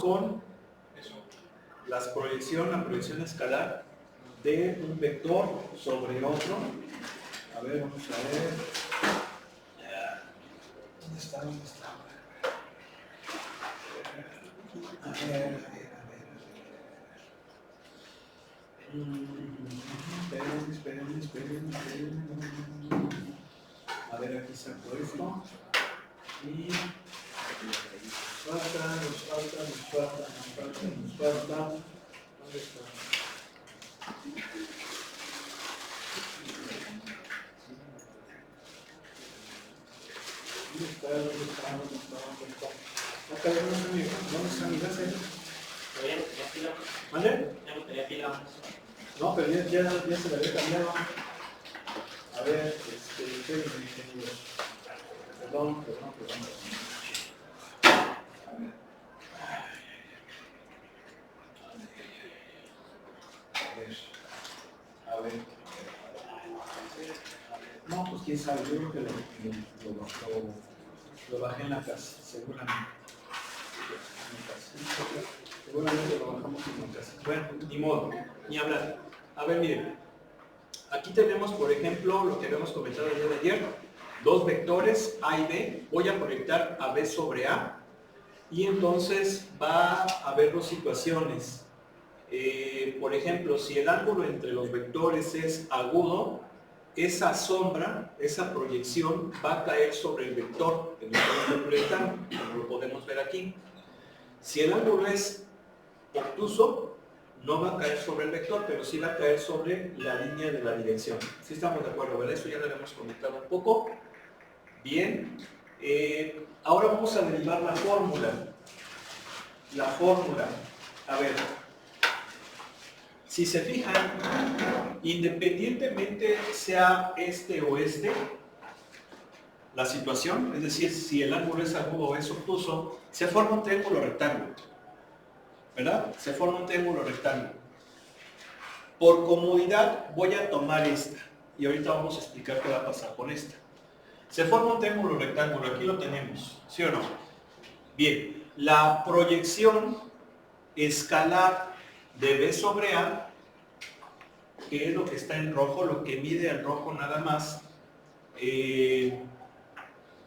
con la proyección escalar de un vector sobre otro. A ver, vamos a ver. ¿Dónde está? A ver. Esperen. A ver, aquí saco esto. Y nos falta. ¿Dónde está? ¿Dónde está? Acá, ¿dónde está mi base? ¿Vale? No, pero ya se la había cambiado. A ver, perdón. A ver. No, pues quién sabe, yo creo que lo bajé en la casa, seguramente. Seguramente lo bajamos en la casa. Bueno, ni modo, ni hablar. A ver, miren. Aquí tenemos, por ejemplo, lo que habíamos comentado el día de ayer. Dos vectores A y B. Voy a proyectar a B sobre A. Y entonces va a haber dos situaciones. Por ejemplo, si el ángulo entre los vectores es agudo, esa sombra, esa proyección va a caer sobre el vector que nos estamos proyectando, como lo podemos ver aquí. Si el ángulo es obtuso, no va a caer sobre el vector, pero sí va a caer sobre la línea de la dirección. ¿Sí estamos de acuerdo, verdad? Eso ya lo habíamos comentado un poco. Bien. Ahora vamos a derivar la fórmula. A ver. Si se fijan, independientemente sea este o este, la situación, es decir, si el ángulo es agudo o es obtuso, se forma un triángulo rectángulo. ¿Verdad? Se forma un triángulo rectángulo. Por comodidad voy a tomar esta. Y ahorita vamos a explicar qué va a pasar con esta. Se forma un triángulo rectángulo. Aquí lo tenemos. ¿Sí o no? Bien. La proyección escalar de B sobre A, que es lo que está en rojo, lo que mide el rojo nada más, es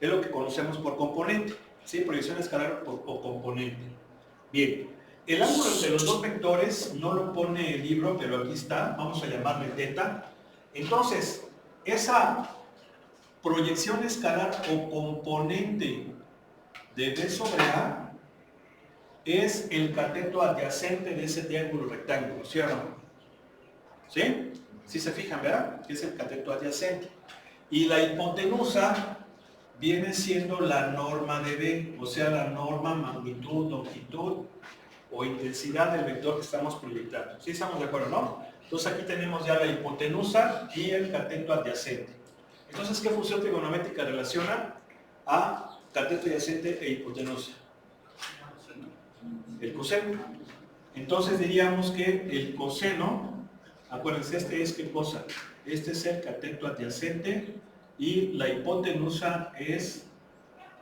lo que conocemos por componente. ¿Sí? Proyección escalar por componente. Bien. El ángulo entre los dos vectores no lo pone el libro, pero aquí está. Vamos a llamarle teta. Entonces, esa proyección escalar o componente de B sobre A es el cateto adyacente de ese triángulo rectángulo, ¿sí o no? ¿Sí? ¿Sí se fijan, verdad? Que es el cateto adyacente. Y la hipotenusa viene siendo la norma de B, o sea, la norma, magnitud, longitud o intensidad del vector que estamos proyectando. ¿Sí estamos de acuerdo, no? Entonces aquí tenemos ya la hipotenusa y el cateto adyacente. Entonces, ¿qué función trigonométrica relaciona a cateto adyacente e hipotenusa? El coseno. Entonces diríamos que el coseno, acuérdense, este es ¿qué cosa? Este es el cateto adyacente y la hipotenusa es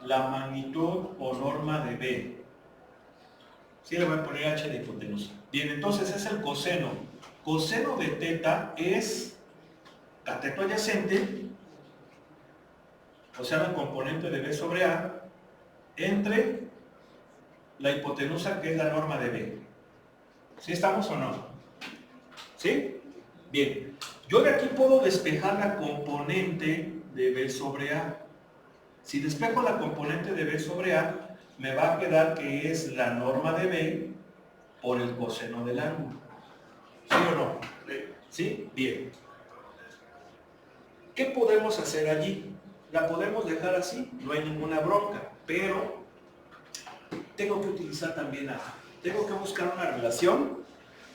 la magnitud o norma de B. Sí, le voy a poner h de hipotenusa. Bien, entonces es el coseno. Coseno de teta es cateto adyacente, o sea, la componente de B sobre A, entre la hipotenusa, que es la norma de B. ¿Sí estamos o no? ¿Sí? Bien. Yo de aquí puedo despejar la componente de B sobre A. Si despejo la componente de B sobre A, me va a quedar que es la norma de B por el coseno del ángulo. ¿Sí o no? ¿Sí? Bien. ¿Qué podemos hacer allí? ¿La podemos dejar así? No hay ninguna bronca, pero tengo que utilizar también A. Tengo que buscar una relación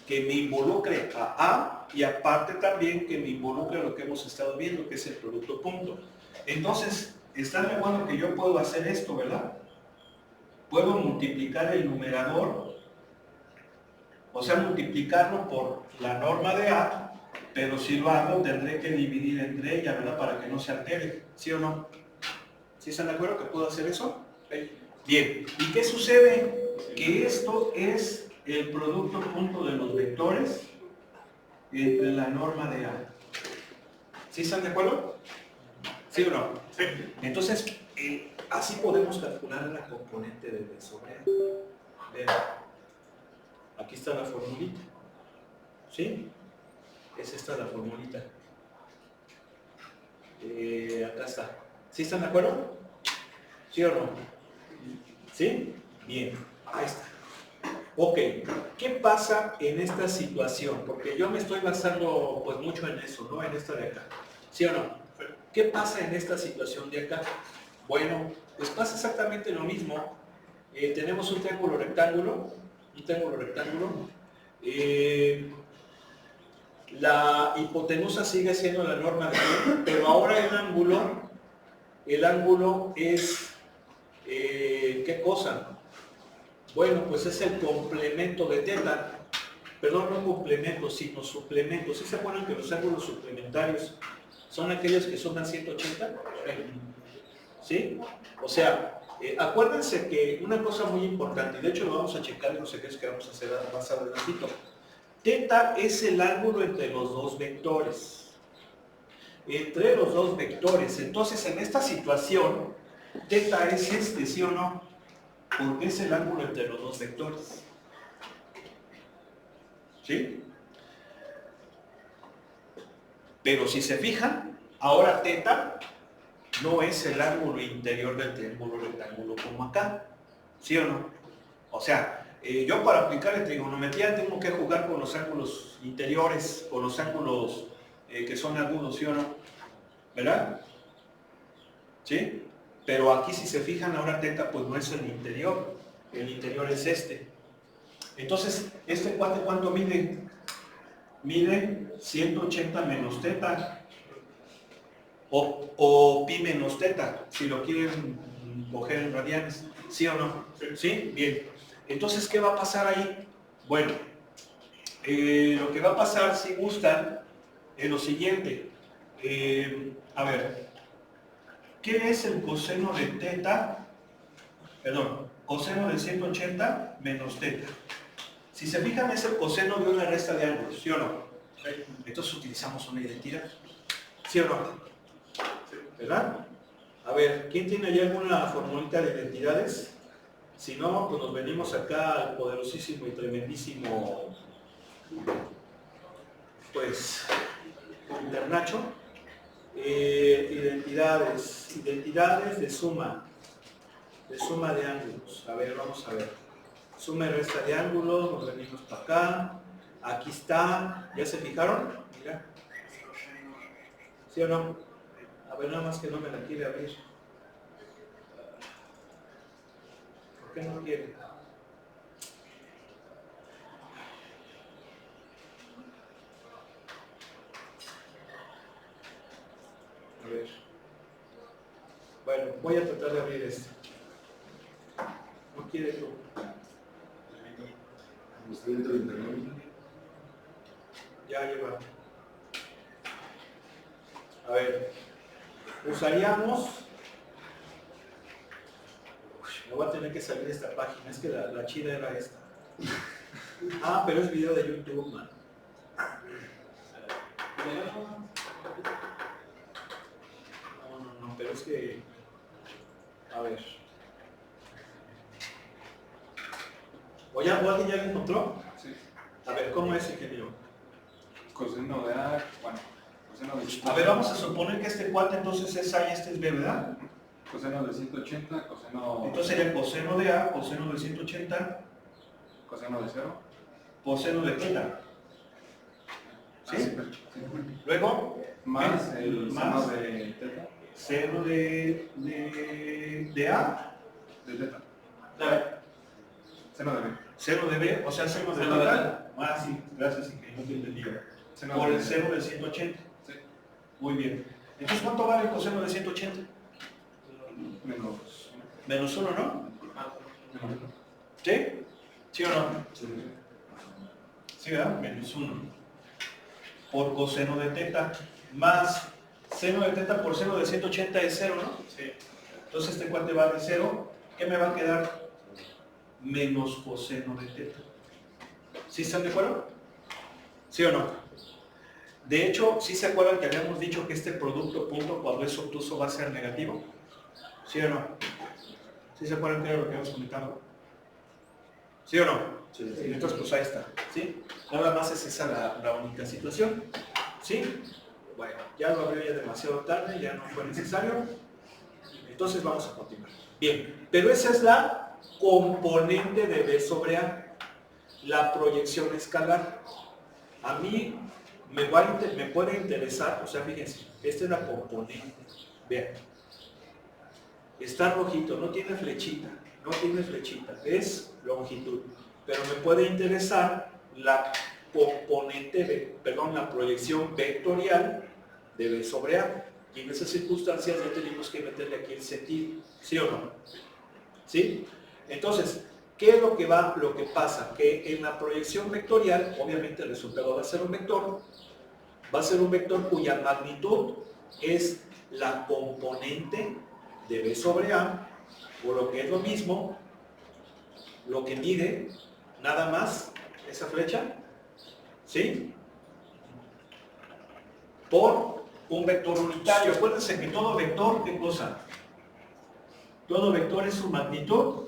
que me involucre a A y aparte también que me involucre a lo que hemos estado viendo, que es el producto punto. Entonces, está de acuerdo que yo puedo hacer esto, ¿verdad? Puedo multiplicar el numerador, o sea, multiplicarlo por la norma de A, pero si lo hago tendré que dividir entre ella, ¿verdad? Para que no se altere, ¿sí o no? ¿Sí están de acuerdo que puedo hacer eso? Bien, ¿y qué sucede? que esto es el producto punto de los vectores entre la norma de A. ¿Sí están de acuerdo? ¿Sí o no? Sí. Entonces, así podemos calcular la componente de B sobre A. Vean, aquí está la formulita. ¿Sí? Es esta la formulita. Acá está. ¿Sí están de acuerdo? ¿Sí o no? ¿Sí? Bien, ahí está. Ok, ¿qué pasa en esta situación? Porque yo me estoy basando pues mucho en eso, ¿no? En esta de acá. ¿Sí o no? ¿Qué pasa en esta situación de acá? Bueno, pues pasa exactamente lo mismo. Tenemos un triángulo rectángulo, la hipotenusa sigue siendo la norma de B, pero ahora el ángulo es, ¿qué cosa? Bueno, pues es el complemento de teta. Perdón, no complemento, sino suplemento. ¿Sí se acuerdan que los ángulos suplementarios son aquellos que suman 180? ¿Sí? O sea, acuérdense que una cosa muy importante, y de hecho lo vamos a checar en los ejercicios que vamos a hacer más adelantito. Teta es el ángulo entre los dos vectores. Entre los dos vectores. Entonces, en esta situación, teta es este, ¿sí o no? Porque es el ángulo entre los dos vectores. ¿Sí? Pero si se fijan, ahora teta no es el ángulo interior del triángulo rectángulo como acá. ¿Sí o no? O sea, yo para aplicar en trigonometría tengo que jugar con los ángulos interiores, con los ángulos que son agudos, ¿sí o no? ¿Verdad? ¿Sí? Pero aquí si se fijan, ahora teta pues no es el interior es este. Entonces, ¿este cuate cuánto mide? Mide 180 menos teta o pi menos teta, si lo quieren coger en radianes, ¿sí o no? ¿Sí? Bien. Entonces, ¿qué va a pasar ahí? Bueno, lo que va a pasar, si gustan, es lo siguiente. A ver, ¿qué es el coseno de teta? Perdón, coseno de 180 menos teta. Si se fijan, es el coseno de una resta de ángulos, ¿sí o no? Entonces utilizamos una identidad, ¿sí o no? ¿Verdad? A ver, ¿quién tiene ya alguna formulita de identidades? Si no, pues nos venimos acá al poderosísimo y tremendísimo, pues, Internacho. Identidades de suma de ángulos. A ver, vamos a ver. Suma y resta de ángulos, nos venimos para acá. Aquí está, ¿ya se fijaron? Mira. ¿Sí o no? A ver, nada más que no me la quiere abrir. ¿Por qué no quiere? A ver. Bueno, voy a tratar de abrir esto. No quiere tú. Ya lleva. A ver. Usaríamos. Me voy a tener que salir de esta página. Es que la chida era esta. Ah, pero es video de YouTube, man. No, pero es que. A ver. ¿O alguien ya lo encontró? Sí. A ver, ¿cómo es, ingeniero? Coseno de A, bueno, coseno de... A ver, vamos a suponer que este cuate entonces es A y este es B, ¿verdad? Coseno de 180, coseno... Entonces sería coseno de A, coseno de 180, coseno de 0. coseno de teta. ¿Sí? Sí. Luego, Más el más seno de teta. seno de A, De teta. Seno de B. seno de B, o sea, seno de teta. Ah, sí, gracias, ingeniero, no te entendí. Por el seno de 180. Sí. Muy bien. Entonces, ¿cuánto vale el coseno de 180? Menos 1, ¿no? ¿Sí? ¿Sí o no? Sí, ¿verdad? Menos 1. Por coseno de teta. Más seno de teta por seno de 180 es 0, ¿no? Sí. Entonces este cuate vale 0. ¿Qué me va a quedar? menos coseno de teta. ¿Sí están de acuerdo? ¿Sí o no? De hecho, ¿sí se acuerdan que habíamos dicho que este producto punto cuando es obtuso va a ser negativo? ¿Sí o no? ¿Sí se acuerdan que era lo que habíamos comentado? ¿Sí o no? Sí. Entonces, pues ahí está. ¿Sí? Nada más es esa la única situación. ¿Sí? Bueno, ya lo abrió ya demasiado tarde, ya no fue necesario. Entonces vamos a continuar. Bien, pero esa es la componente de B sobre A, la proyección escalar. A mí me puede interesar, o sea, fíjense, esta es la componente. Vean, está rojito, no tiene flechita, es longitud. Pero me puede interesar la componente, la proyección vectorial de B sobre A. Y en esas circunstancias ya tenemos que meterle aquí el sentido, ¿sí o no? ¿Sí? Entonces, ¿qué es lo que pasa? Que en la proyección vectorial, obviamente el resultado va a ser un vector cuya magnitud es la componente de B sobre A, o lo que es lo mismo, lo que mide nada más esa flecha, ¿sí? Por un vector unitario. Acuérdense que todo vector, ¿qué cosa? Todo vector es su magnitud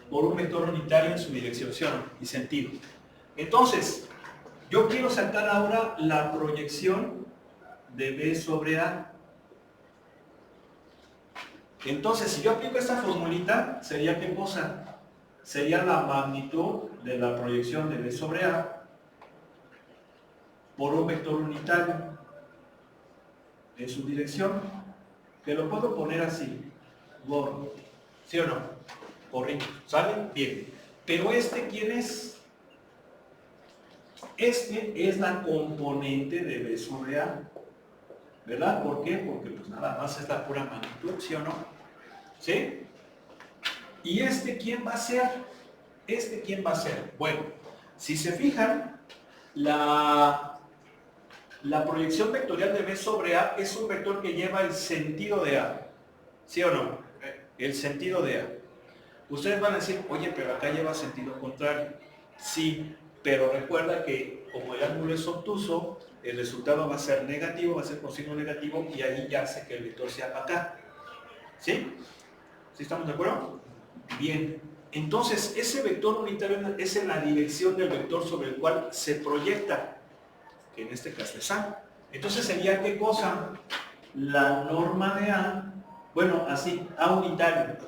por un vector unitario en su dirección y sentido. Entonces, yo quiero sacar ahora la proyección de B sobre A. Entonces, si yo aplico esta formulita, ¿sería qué cosa? Sería la magnitud de la proyección de B sobre A por un vector unitario en su dirección, que lo puedo poner así, gordo, ¿sí o no? Correcto, ¿sale? Bien. Pero ¿quién es? Este es la componente de B sobre A, ¿verdad? ¿Por qué? Porque pues nada más es la pura magnitud, ¿sí o no? ¿Sí? ¿Y quién va a ser? ¿Quién va a ser? Bueno, si se fijan, la proyección vectorial de B sobre A es un vector que lleva el sentido de A, ¿sí o no? El sentido de A. Ustedes van a decir, oye, pero acá lleva sentido contrario. Sí, pero recuerda que como el ángulo es obtuso, el resultado va a ser negativo, va a ser con signo negativo, y ahí ya hace que el vector sea para acá. ¿Sí? ¿Sí estamos de acuerdo? Bien. Entonces, ese vector unitario es en la dirección del vector sobre el cual se proyecta, que en este caso es A. Entonces sería, ¿qué cosa? La norma de A, bueno, así, A unitario,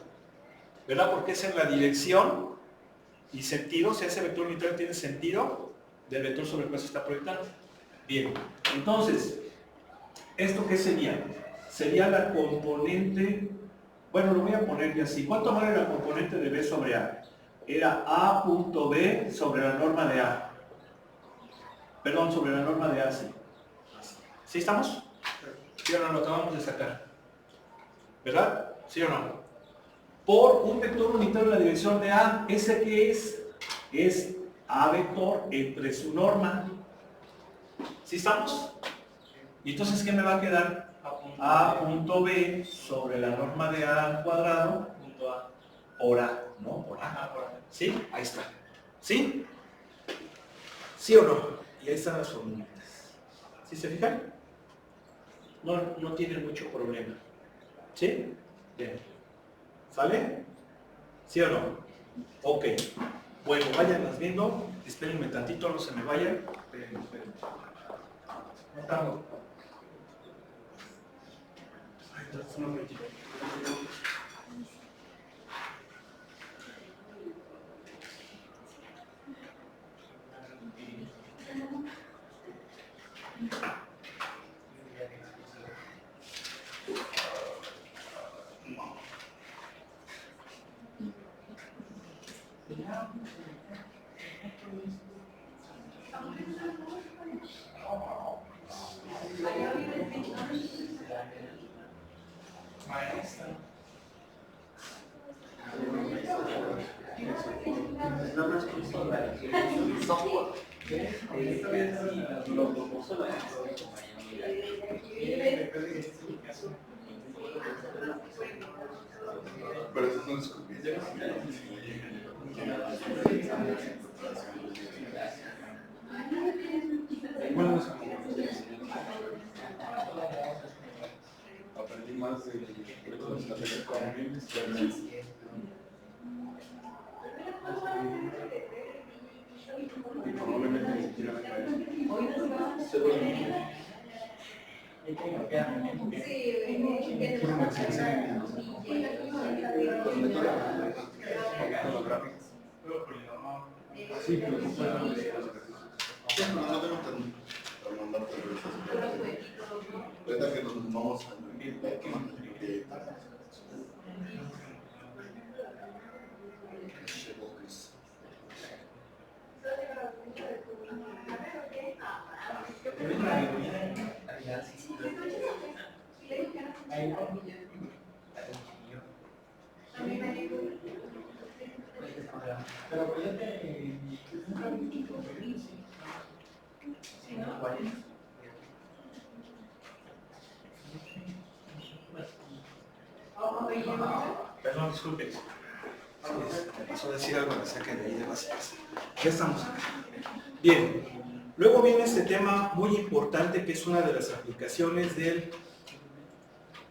¿verdad? Porque es en la dirección y sentido, o sea, ese vector unitario tiene sentido del vector sobre el cual se está proyectando. Bien, entonces, ¿esto qué sería? Sería la componente, bueno, lo voy a poner ya así. ¿Cuánto vale la componente de B sobre A? Era A.B sobre la norma de A. Perdón, sobre la norma de A, sí. ¿Sí estamos? ¿Sí o no? Lo acabamos de sacar. ¿Verdad? ¿Sí o no? Por un vector unitario en la dirección de A. ¿Ese qué es? Es A vector entre su norma. ¿Sí estamos? Y entonces, ¿qué me va a quedar? A.B sobre la norma de A al cuadrado por A, ¿no? Por A. ¿Sí? Ahí está. ¿Sí? ¿Sí o no? Y ahí están las formulitas. ¿Sí se fijan? No tienen mucho problema. ¿Sí? Bien. ¿Sale? ¿Sí o no? Ok. Bueno, váyanlas viendo. Espérenme tantito, no se me vayan. Espérenme. No tardo. Ay, entonces no me llevo. Pero eso no es Bueno, aprendí más de las economías. Y probablemente ni siquiera me sí, pero no puedo no tengo para mandarte ahorita que nos vamos a Perdón, disculpe. Me pasó a decir algo, me saqué de ahí de básicas. Ya estamos. Bien. Luego viene este tema muy importante que es una de las aplicaciones del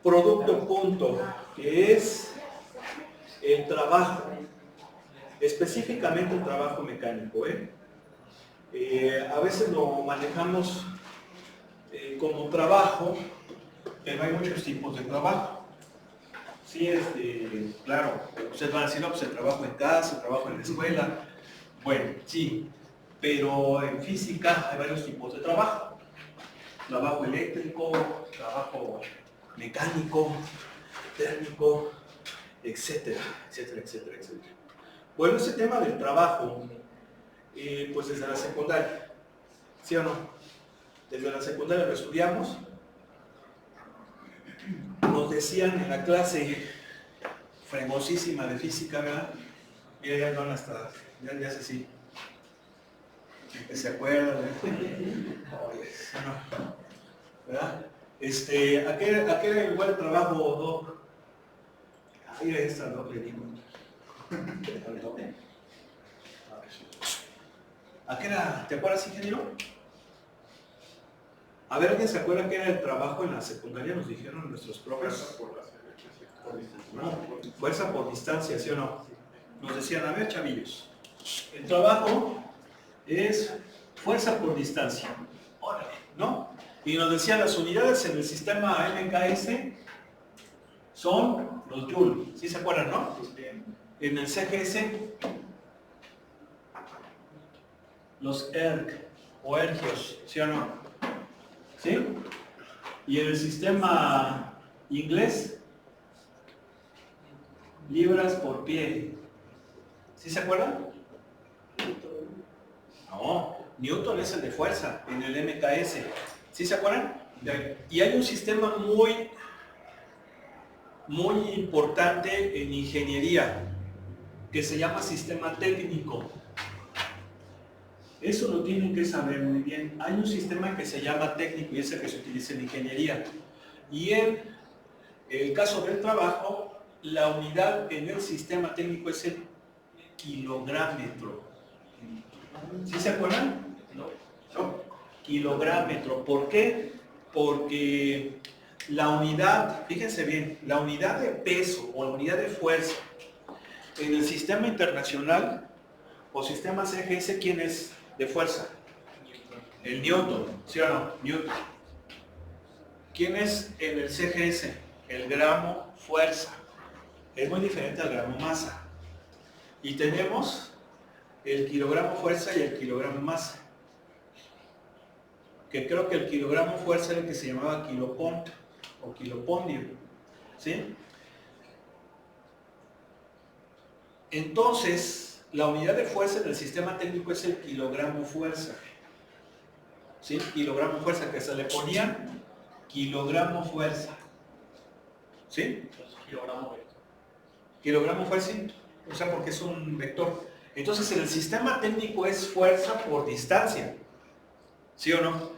producto punto, que es el trabajo, específicamente el trabajo mecánico. A veces lo manejamos como trabajo, pero hay muchos tipos de trabajo. Sí, claro, ustedes van a decir, no, pues el trabajo en casa, el trabajo en la escuela. Bueno, sí, pero en física hay varios tipos de trabajo. Trabajo eléctrico, trabajo mecánico, térmico, etcétera, etcétera, etcétera, etcétera. Bueno, ese tema del trabajo, pues desde la secundaria, ¿sí o no? Desde la secundaria lo estudiamos. Nos decían en la clase fregosísima de física, ¿verdad? Mira, ya van hasta, ya sé si se acuerdan, ¿verdad? ¿A qué era igual el trabajo, Doc? Mira esta, Doc, le digo. ¿A qué era? ¿Te acuerdas, ingeniero? A ver, ¿alguien se acuerda qué era el trabajo en la secundaria? Nos dijeron nuestros profes. Fuerza por distancia, ¿sí o no? Nos decían, a ver, chavillos, el trabajo es fuerza por distancia. Órale, ¿no? Y nos decían, las unidades en el sistema MKS son los Joule. ¿Sí se acuerdan, no? En el CGS, los ERG o ergios, ¿sí o no? ¿Sí? Y en el sistema inglés, libras por pie. ¿Sí se acuerdan? No, Newton es el de fuerza en el MKS. ¿Sí se acuerdan? Y hay un sistema muy importante en ingeniería que se llama sistema técnico. Eso lo tienen que saber muy bien. Hay un sistema que se llama técnico y es el que se utiliza en ingeniería. Y en el caso del trabajo, la unidad en el sistema técnico es el kilográmetro. ¿Sí se acuerdan? No. Kilográmetro. ¿Por qué? Porque la unidad, fíjense bien, la unidad de peso o la unidad de fuerza en el sistema internacional o sistema CGS, ¿quién es de fuerza? El Newton, ¿sí o no? Newton. ¿Quién es en el CGS? El gramo fuerza. Es muy diferente al gramo masa. Y tenemos el kilogramo fuerza y el kilogramo masa. Que creo que el kilogramo fuerza era el que se llamaba kilopont o kilopondio. ¿Sí? Entonces, la unidad de fuerza en el sistema técnico es el kilogramo fuerza. ¿Sí? Kilogramo fuerza, que se le ponían kilogramo fuerza. ¿Sí? Kilogramo fuerza, o sea, porque es un vector. Entonces, en el sistema técnico es fuerza por distancia. ¿Sí o no?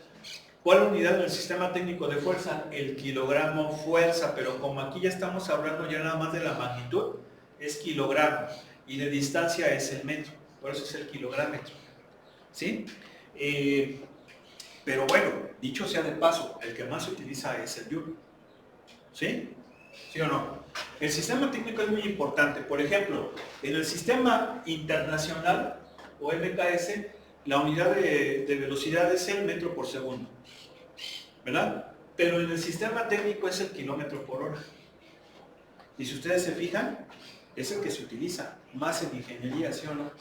¿Cuál unidad del sistema técnico de fuerza? El kilogramo fuerza, pero como aquí ya estamos hablando ya nada más de la magnitud, es kilogramo. y de distancia es el metro, por eso es el kilográmetro, ¿sí? Pero bueno, dicho sea de paso, el que más se utiliza es el joule, ¿sí? ¿Sí o no? El sistema técnico es muy importante. Por ejemplo, en el sistema internacional o MKS, la unidad de velocidad es el metro por segundo, ¿verdad? Pero en el sistema técnico es el kilómetro por hora. Y si ustedes se fijan, es el que se utiliza más en ingeniería, ¿sí o no?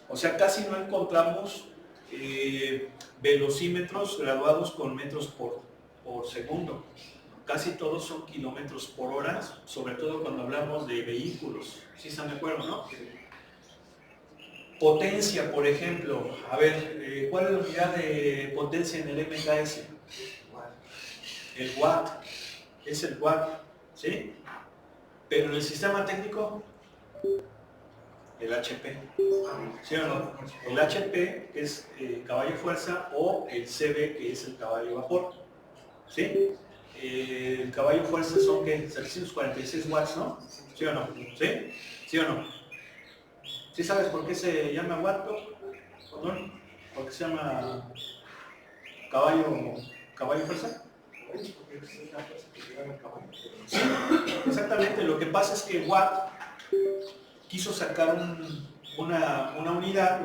O sea, casi no encontramos velocímetros graduados con metros por segundo. Casi todos son kilómetros por hora, sobre todo cuando hablamos de vehículos. ¿Sí están de acuerdo, no? Potencia, por ejemplo. A ver, ¿cuál es la unidad de potencia en el MKS? El watt. Es el watt, ¿sí? Pero en el sistema técnico, el HP. ¿Sí o no? El HP es caballo fuerza o el CB que es el caballo vapor. ¿Sí? El caballo fuerza son ¿qué? 746 watts, ¿no? ¿Sí o no? ¿Sí? ¿Sí o no? ¿Sí sabes por qué se llama watt? ¿Perdón? ¿Por qué se llama caballo fuerza? Sí, exactamente. Lo que pasa es que Watt quiso sacar una unidad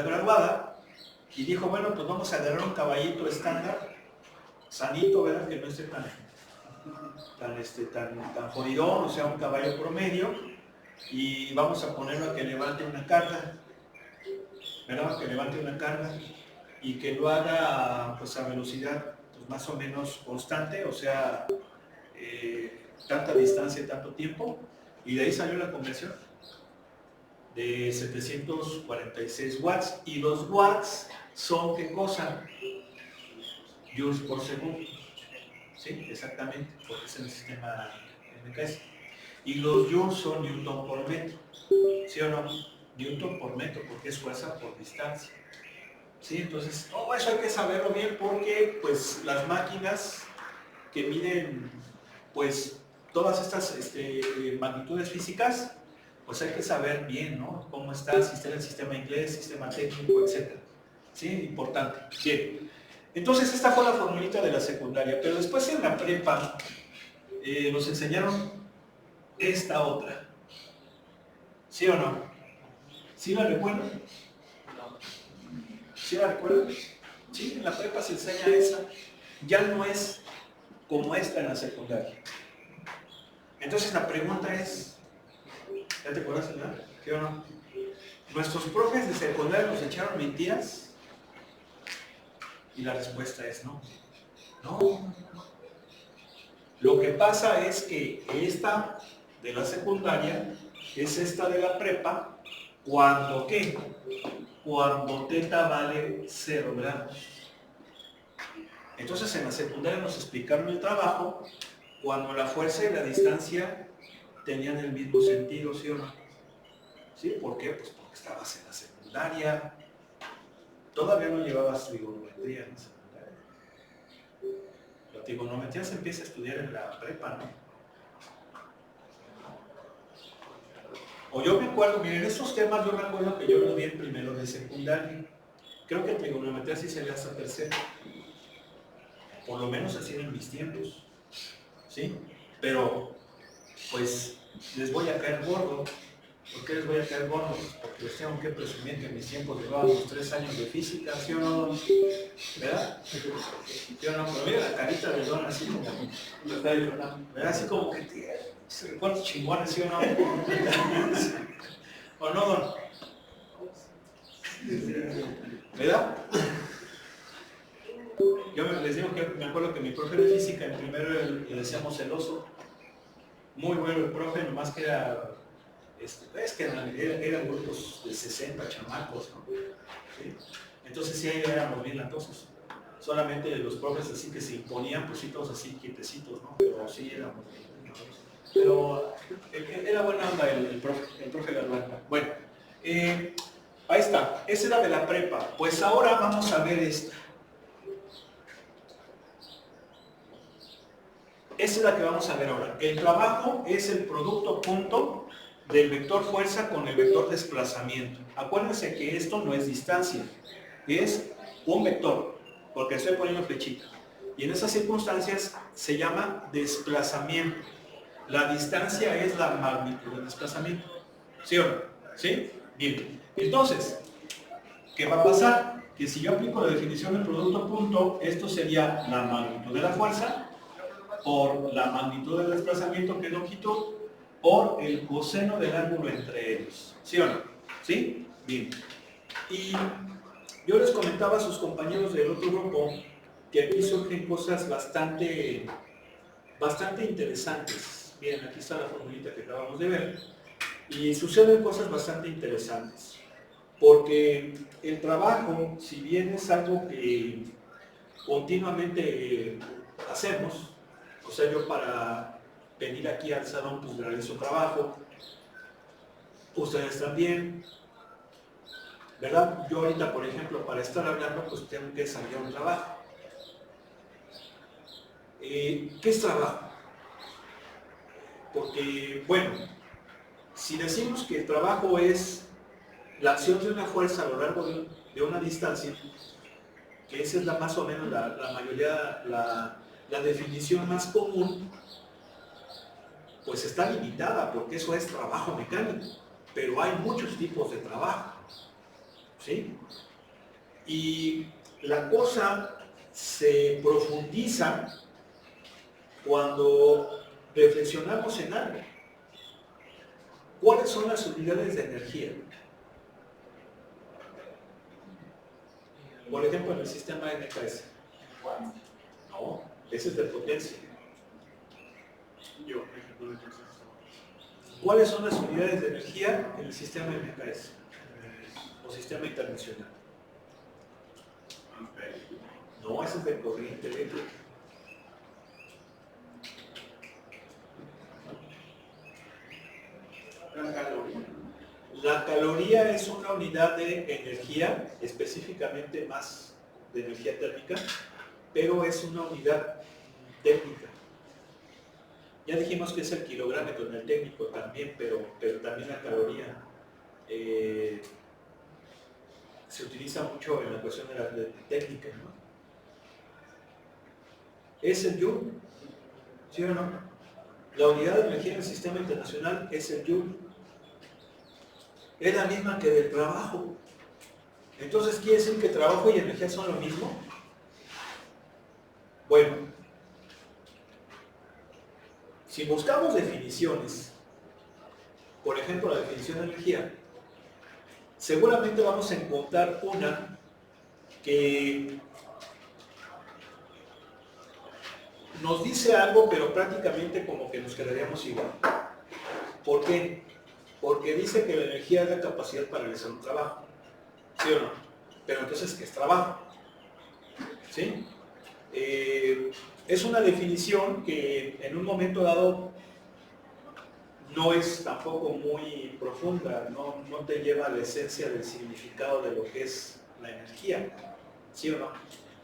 graduada y dijo, bueno, pues vamos a agarrar un caballito estándar, sanito, ¿verdad? Que no esté tan jodidón, o sea, un caballo promedio, y vamos a ponerlo a que levante una carga, ¿verdad? Que levante una carga y que lo haga pues a velocidad pues, más o menos constante, o sea, tanta distancia, tanto tiempo, y de ahí salió la conversión de 746 watts, y los watts son ¿qué cosa? Joules por segundo, ¿sí? Exactamente, porque es el sistema MKS. Y los joules son newton por metro, ¿sí o no? Newton por metro, porque es fuerza por distancia. ¿Sí? Entonces, todo eso hay que saberlo bien porque pues las máquinas que miden pues todas estas magnitudes físicas, pues hay que saber bien, ¿no? Cómo está, si está en el sistema inglés, sistema técnico, etc. ¿Sí? Importante. Bien. Entonces esta fue la formulita de la secundaria, pero después en la prepa nos enseñaron esta otra. ¿Sí o no? ¿Sí la recuerdan? ¿Sí la recuerdan? Sí, en la prepa se enseña esa. Ya no es como esta en la secundaria. Entonces la pregunta es, ¿ya te acuerdas, verdad? ¿Sí o no? ¿Nuestros profes de secundaria nos echaron mentiras? Y la respuesta es no. No. Lo que pasa es que esta de la secundaria es esta de la prepa cuando ¿qué? Cuando teta vale 0 grados. Entonces en la secundaria nos explicaron el trabajo cuando la fuerza y la distancia tenían el mismo sentido, ¿sí o no? ¿Sí? ¿Por qué? Pues porque estabas en la secundaria. Todavía no llevabas trigonometría en la secundaria. La trigonometría se empieza a estudiar en la prepa, ¿no? O yo me acuerdo, miren, estos temas yo me acuerdo que yo los vi en primero de secundaria. Creo que trigonometría sí se ve hasta tercero. Por lo menos así en mis tiempos. ¿Sí? Pero, pues, les voy a caer gordo. ¿Por qué les voy a caer gordo? Pues porque les tengo que presumir que en mis tiempos llevábamos 3 años de física, ¿sí o no? ¿Verdad? ¿Sí o no? Pero mira la carita de Don así como, ¿verdad? Así como que se recuerda chingones, ¿sí o no? ¿O no, Don? ¿Verdad? Yo les digo que me acuerdo que mi profe de física en primero le decíamos el oso. Muy bueno el profe, nomás que era, es que eran grupos de 60 chamacos, ¿no? ¿Sí? Entonces sí éramos bien latosos. Solamente los profes así que se imponían, pues sí, todos así quietecitos, ¿no? Pero sí éramos bien latosos. Pero era buena onda el profe Garlanda. Bueno, ahí está, esa era de la prepa. Pues ahora vamos a ver esta. Esa es la que vamos a ver ahora. El trabajo es el producto punto del vector fuerza con el vector desplazamiento. Acuérdense que esto no es distancia, es un vector, porque estoy poniendo flechita. Y en esas circunstancias se llama desplazamiento. La distancia es la magnitud del desplazamiento. ¿Sí o no? ¿Sí? Bien. Entonces, ¿qué va a pasar? Que si yo aplico la definición del producto punto, esto sería la magnitud de la fuerza por la magnitud del desplazamiento, que es longitud, por el coseno del ángulo entre ellos. ¿Sí o no? ¿Sí? Bien. Y yo les comentaba a sus compañeros del otro grupo que aquí surgen cosas bastante interesantes. Bien, aquí está la formulita que acabamos de ver. Y suceden cosas bastante interesantes. Porque el trabajo, si bien es algo que continuamente hacemos, o sea, yo para venir aquí al salón pues realizo trabajo, ustedes también, ¿verdad? Yo ahorita, por ejemplo, para estar hablando, pues tengo que desarrollar un trabajo. ¿Qué es trabajo? Porque, bueno, si decimos que el trabajo es la acción de una fuerza a lo largo de una distancia, que esa es la más o menos la mayoría, la definición más común, pues está limitada, porque eso es trabajo mecánico, pero hay muchos tipos de trabajo, ¿sí? Y la cosa se profundiza cuando reflexionamos en algo. ¿Cuáles son las unidades de energía? Por ejemplo, en el sistema MKS. No, ese es de potencia. ¿Cuáles son las unidades de energía en el sistema MKS? O sistema internacional. No, ese es de corriente eléctrica. La caloría es una unidad de energía, específicamente más de energía térmica, pero es una unidad técnica. Ya dijimos que es el kilográmetro en el técnico también, pero también la caloría se utiliza mucho en la cuestión de la técnica, ¿no? ¿Es el Joule? ¿Sí o no? La unidad de energía en el sistema internacional es el Joule. Es la misma que del trabajo. Entonces, ¿quiere decir que trabajo y energía son lo mismo? Bueno, si buscamos definiciones, por ejemplo, la definición de energía, seguramente vamos a encontrar una que nos dice algo, pero prácticamente como que nos quedaríamos igual. ¿Por qué? Porque dice que la energía es la capacidad para realizar un trabajo. ¿Sí o no? Pero entonces, ¿qué es trabajo? ¿Sí? Es una definición que en un momento dado no es tampoco muy profunda, no te lleva a la esencia del significado de lo que es la energía. ¿Sí o no?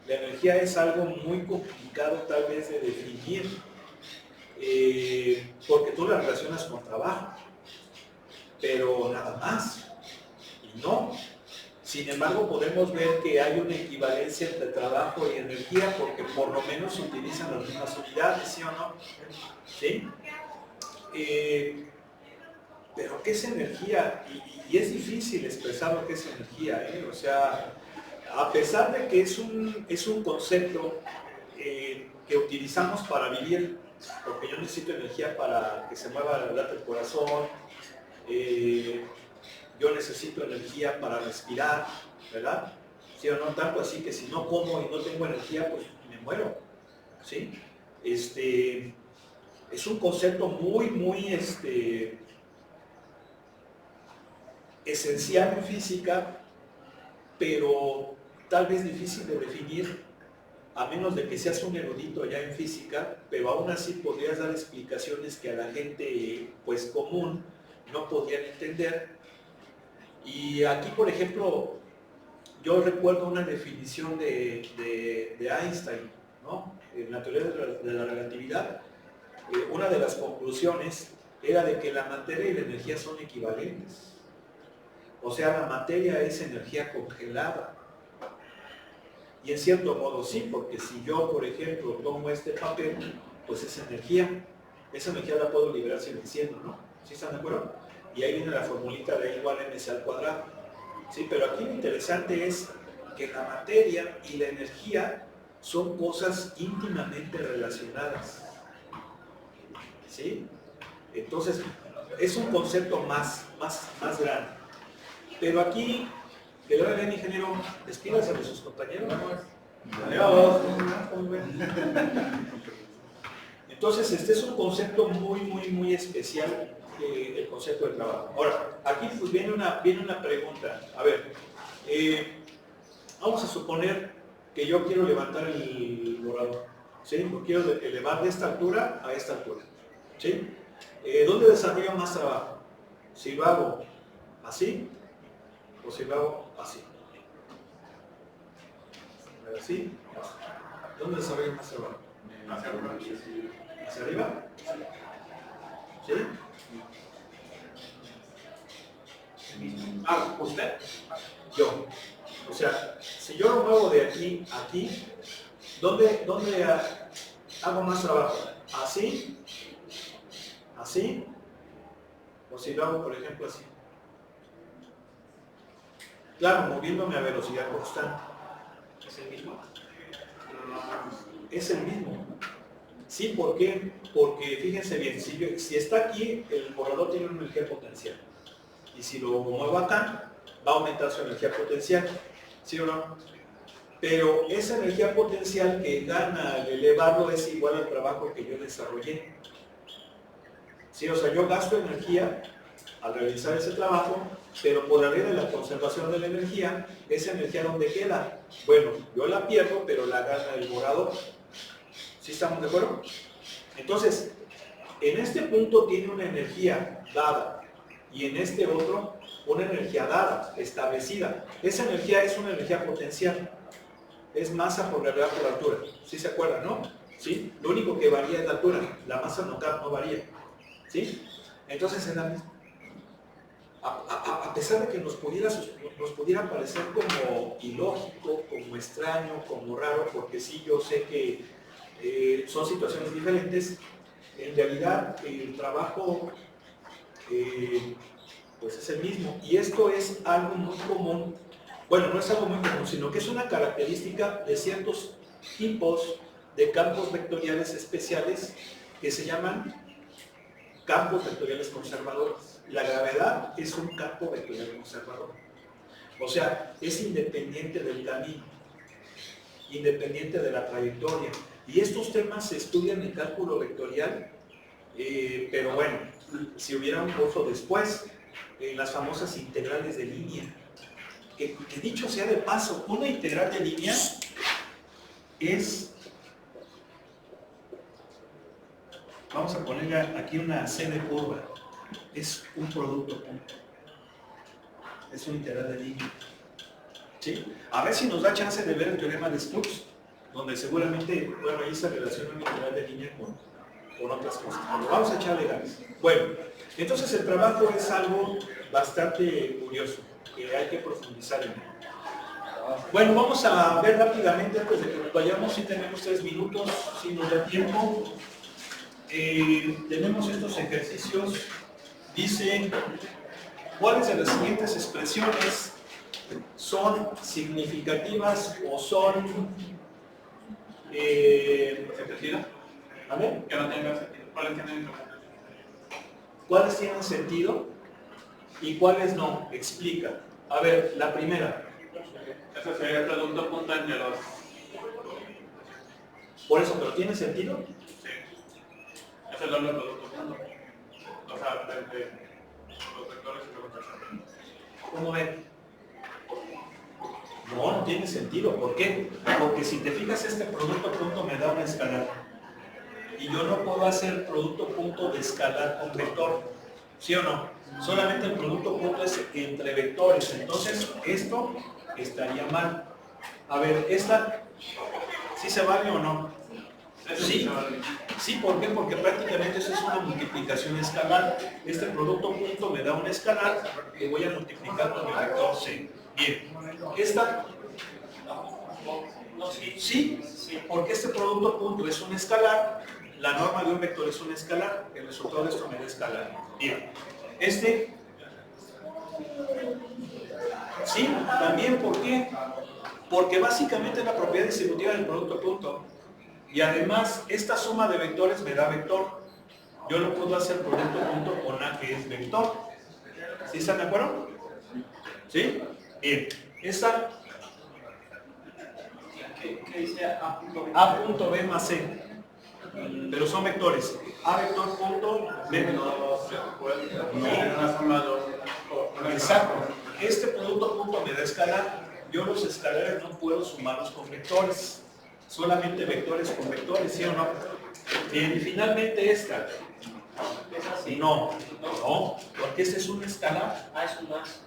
La energía es algo muy complicado tal vez de definir, porque tú la relacionas con trabajo, pero nada más, y no. Sin embargo, podemos ver que hay una equivalencia entre trabajo y energía, porque por lo menos se utilizan las mismas unidades, ¿sí o no? ¿Sí? Pero ¿qué es energía? Y es difícil expresar lo que es energía, ¿eh? O sea, a pesar de que es un concepto que utilizamos para vivir, porque yo necesito energía para que se mueva el late del corazón, yo necesito energía para respirar, ¿verdad? ¿Sí o no? Tanto así que si no como y no tengo energía, pues me muero, ¿sí? Es un concepto muy esencial en física, pero tal vez difícil de definir, a menos de que seas un erudito ya en física, pero aún así podrías dar explicaciones que a la gente pues común no podían entender. Y aquí, por ejemplo, yo recuerdo una definición de Einstein, ¿no? En la teoría de la relatividad, una de las conclusiones era de que la materia y la energía son equivalentes. O sea, la materia es energía congelada. Y en cierto modo sí, porque si yo, por ejemplo, tomo este papel, pues es energía. Esa energía la puedo liberar diciendo, ¿no? ¿Sí están de acuerdo? Y ahí viene la formulita de E igual a mc al cuadrado. Sí, pero aquí lo interesante es que la materia y la energía son cosas íntimamente relacionadas. ¿Sí? Entonces, es un concepto más grande. Pero aquí, que le vaya bien, ingeniero, despídase de sus compañeros. Adiós. Entonces, este es un concepto muy especial, el concepto del trabajo. Ahora, aquí pues viene una pregunta. A ver, vamos a suponer que yo quiero levantar el borrador, ¿sí? Lo quiero elevar de esta altura a esta altura, ¿sí? ¿Dónde desarrollo más trabajo? Si lo hago así o si lo hago así. ¿Así? ¿Dónde desarrollo más trabajo? Hacia arriba. ¿Hacia arriba? ¿Sí? Ah, ¿usted? Yo. O sea, si yo lo muevo de aquí a aquí, ¿dónde hago más trabajo? ¿Así? ¿Así? O si lo hago, por ejemplo, así. Claro, moviéndome a velocidad constante. ¿Es el mismo? Es el mismo. Sí, ¿por qué? Porque fíjense bien, si está aquí, el borrador tiene una energía potencial. Y si lo muevo acá, va a aumentar su energía potencial. ¿Sí o no? Pero esa energía potencial que gana al elevarlo es igual al trabajo que yo desarrollé. ¿Sí? O sea, yo gasto energía al realizar ese trabajo, pero por la ley de la conservación de la energía, esa energía ¿dónde queda? Bueno, yo la pierdo, pero la gana el borrador. ¿Sí estamos de acuerdo? Entonces, en este punto tiene una energía dada y en este otro una energía dada, establecida. Esa energía es una energía potencial. Es masa por gravedad por altura. ¿Sí se acuerdan, no? ¿Sí? Lo único que varía es la altura. La masa no varía. ¿Sí? Entonces es la misma. A pesar de que nos pudiera parecer como ilógico, como extraño, como raro, porque sí, yo sé que son situaciones diferentes, en realidad el trabajo pues es el mismo. Y esto es algo muy común, bueno, no es algo muy común, sino que es una característica de ciertos tipos de campos vectoriales especiales que se llaman campos vectoriales conservadores. La gravedad es un campo vectorial conservador. O sea, es independiente del camino, independiente de la trayectoria. Y estos temas se estudian en cálculo vectorial, pero bueno, si hubiera un curso después, las famosas integrales de línea. Que dicho sea de paso, una integral de línea es, vamos a ponerle aquí una C de curva, es un producto punto. Es una integral de línea. ¿Sí? A ver si nos da chance de ver el teorema de Stokes, donde seguramente, bueno, ahí se relaciona una integral de línea con otras cosas. Pero vamos a echarle ganas. Bueno, entonces el trabajo es algo bastante curioso, que hay que profundizar en él. Bueno, vamos a ver rápidamente, antes de que nos vayamos, si tenemos 3 minutos, si nos da tiempo. Tenemos estos ejercicios. Dice, ¿cuáles de las siguientes expresiones son significativas o son ¿Sentido? a ver, Que no tenga sentido. ¿Cuáles tienen? ¿cuáles tienen sentido y cuáles no? Explica. A ver, la primera. Eso sería el producto punto entre los... Por eso, ¿pero tiene sentido? Sí. Es el doble producto punto. O sea, desde los vectores y los vectores. ¿Cómo ven? No tiene sentido. ¿Por qué? Porque si te fijas, este producto punto me da un escalar. Y yo no puedo hacer producto punto de escalar con vector. ¿Sí o no? Solamente el producto punto es entre vectores. Entonces, esto estaría mal. A ver, ¿esta sí se vale o no? Sí, sí, ¿por qué? Porque prácticamente eso es una multiplicación escalar. Este producto punto me da un escalar que voy a multiplicar con el vector C. Bien, esta, sí, porque este producto punto es un escalar, la norma de un vector es un escalar, el resultado de esto me da escalar. Bien, este, sí, también, ¿por qué? Porque básicamente es la propiedad distributiva del producto punto. Y además, esta suma de vectores me da vector. Yo lo puedo hacer producto punto con A, que es vector. ¿Sí están de acuerdo? ¿Sí? Bien. Esta ¿Qué dice A punto B? A punto B más C. Pero son vectores. A vector punto B vector. Exacto. Este producto punto me da escalar. Yo los escalares no puedo sumarlos con vectores. Solamente vectores con vectores, ¿sí o no? Bien, y finalmente esta. ¿Es así? No, porque este es un escalar. Ah, es un más.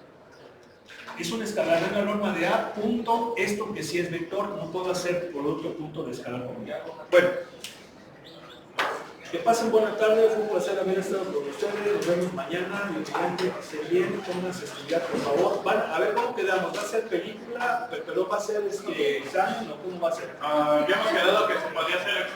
Es un escalar, es la norma de A punto, esto que sí es vector, no puedo hacer producto punto de escalar con B. Bueno, que pasen buena tarde, fue un placer haber estado con ustedes, nos vemos mañana, y que se bien, pónganse a estudiar por favor. Van, a ver cómo quedamos, ¿va a ser película, pero va a ser examen o cómo va a ser? Habíamos quedado que se podía hacer examen.